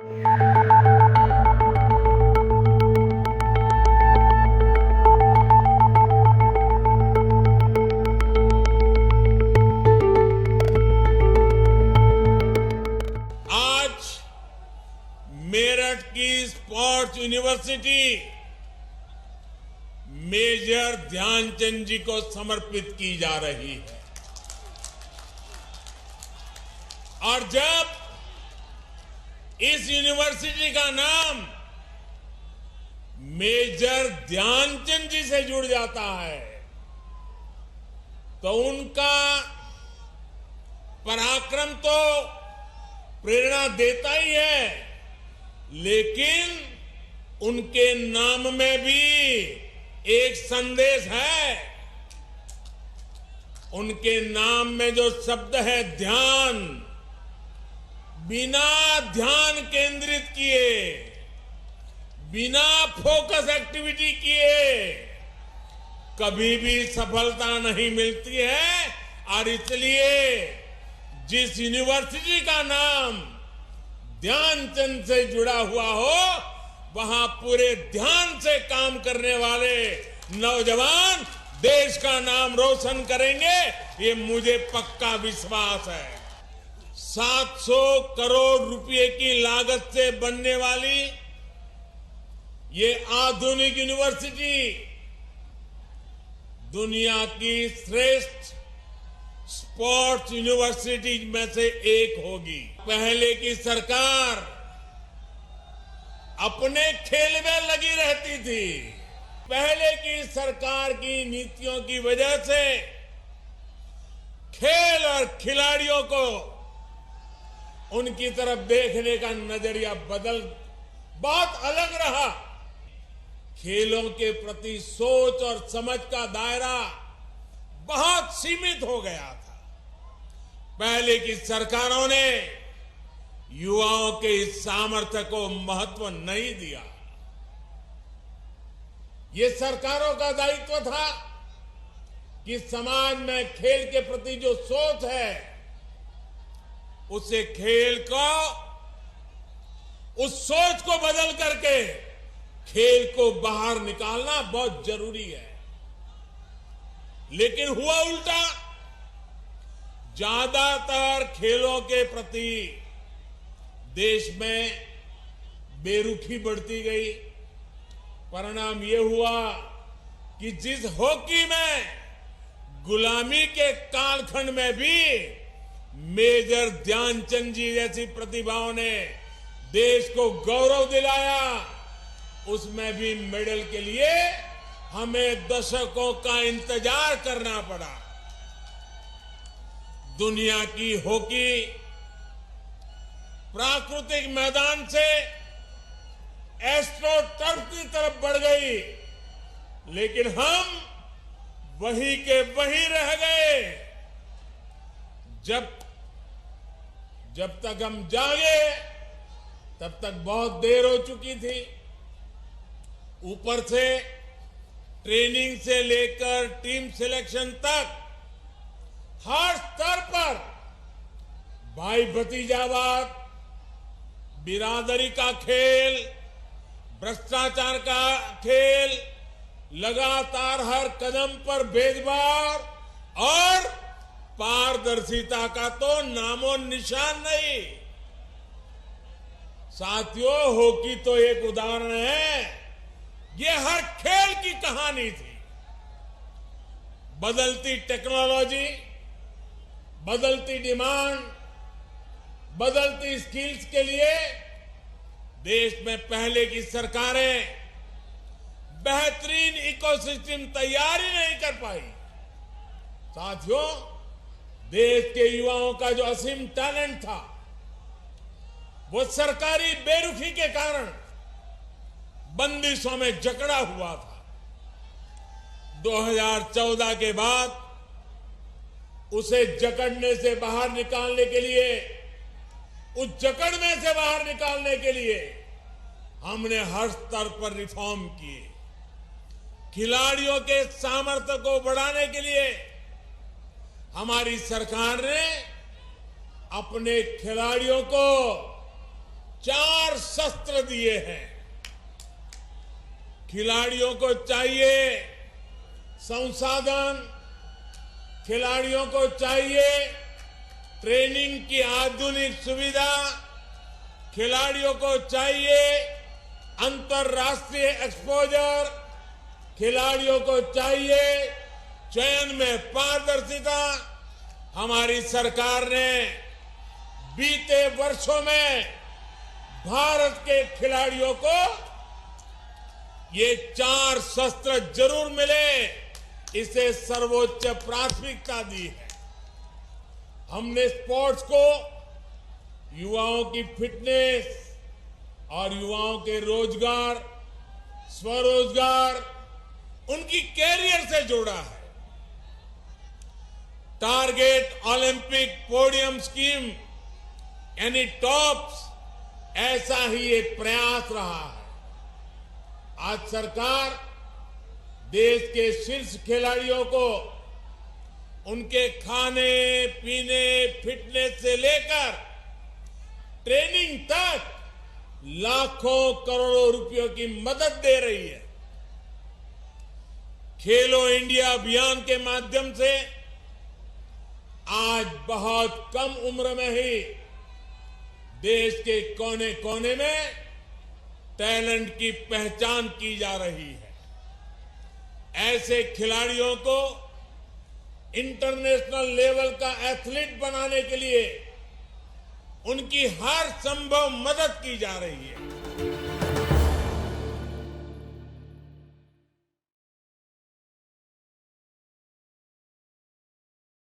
आज मेरठ की sports university major Dhyanchand जी को समर्पित की जा रही है। और जब इस यूनिवर्सिटी का नाम मेजर ध्यानचंद जी से जुड़ जाता है तो उनका पराक्रम तो प्रेरणा देता ही है, लेकिन उनके नाम में भी एक संदेश है। उनके नाम में जो शब्द है ध्यान, बिना ध्यान केंद्रित किए, बिना फोकस एक्टिविटी किए कभी भी सफलता नहीं मिलती है। और इसलिए जिस यूनिवर्सिटी का नाम ध्यानचंद से जुड़ा हुआ हो, वहां पूरे ध्यान से काम करने वाले नौजवान देश का नाम रोशन करेंगे, ये मुझे पक्का विश्वास है। 700 करोड़ रुपए की लागत से बनने वाली ये आधुनिक यूनिवर्सिटी दुनिया की श्रेष्ठ स्पोर्ट्स यूनिवर्सिटी में से एक होगी। पहले की सरकार अपने खेल में लगी रहती थी। पहले की सरकार की नीतियों की वजह से खेल और खिलाड़ियों को उनकी तरफ देखने का नजरिया बहुत अलग रहा। खेलों के प्रति सोच और समझ का दायरा बहुत सीमित हो गया था। पहले की सरकारों ने युवाओं के इस सामर्थ्य को महत्व नहीं दिया। ये सरकारों का दायित्व था कि समाज में खेल के प्रति जो सोच है, उसे खेल को, उस सोच को बदल करके खेल को बाहर निकालना बहुत जरूरी है। लेकिन हुआ उल्टा। ज्यादातर खेलों के प्रति देश में बेरुखी बढ़ती गई। परिणाम यह हुआ कि जिस हॉकी में गुलामी के कालखंड में भी मेजर ध्यानचंद जी जैसी प्रतिभाओं ने देश को गौरव दिलाया, उसमें भी मेडल के लिए हमें दशकों का इंतजार करना पड़ा। दुनिया की हॉकी प्राकृतिक मैदान से एस्ट्रो टर्फ की तरफ बढ़ गई, लेकिन हम वहीं के वहीं रह गए। जब तक हम जागे तब तक बहुत देर हो चुकी थी। ऊपर से ट्रेनिंग से लेकर टीम सिलेक्शन तक हर स्तर पर भाई भतीजावाद, बिरादरी का खेल, भ्रष्टाचार का खेल, लगातार हर कदम पर भेदभाव और पारदर्शिता का तो नामो निशान नहीं। साथियों, हॉकी तो एक उदाहरण है, ये हर खेल की कहानी थी। बदलती टेक्नोलॉजी, बदलती डिमांड, बदलती स्किल्स के लिए देश में पहले की सरकारें बेहतरीन इकोसिस्टम तैयार ही नहीं कर पाई। साथियों, देश के युवाओं का जो असीम टैलेंट था, वो सरकारी बेरुखी के कारण बंदिशों में जकड़ा हुआ था। 2014 के बाद उसे जकड़ने से बाहर निकालने के लिए, उस जकड़ में से बाहर निकालने के लिए हमने हर स्तर पर रिफॉर्म किए। खिलाड़ियों के सामर्थ्य को बढ़ाने के लिए हमारी सरकार ने अपने खिलाड़ियों को 4 शस्त्र दिए हैं। खिलाड़ियों को चाहिए संसाधन, खिलाड़ियों को चाहिए ट्रेनिंग की आधुनिक सुविधा, खिलाड़ियों को चाहिए अंतर्राष्ट्रीय एक्सपोजर, खिलाड़ियों को चाहिए चयन में पारदर्शिता। हमारी सरकार ने बीते वर्षों में भारत के खिलाड़ियों को ये 4 शस्त्र जरूर मिले, इसे सर्वोच्च प्राथमिकता दी है। हमने स्पोर्ट्स को युवाओं की फिटनेस और युवाओं के रोजगार, स्वरोजगार, उनकी कैरियर से जोड़ा है। टारगेट ओलंपिक पोडियम स्कीम यानी टॉप्स, ऐसा ही एक प्रयास रहा है। आज सरकार देश के शीर्ष खिलाड़ियों को उनके खाने पीने, फिटनेस से लेकर ट्रेनिंग तक लाखों करोड़ों रुपयों की मदद दे रही है। खेलो इंडिया अभियान के माध्यम से आज बहुत कम उम्र में ही देश के कोने कोने में टैलेंट की पहचान की जा रही है। ऐसे खिलाड़ियों को इंटरनेशनल लेवल का एथलीट बनाने के लिए उनकी हर संभव मदद की जा रही है।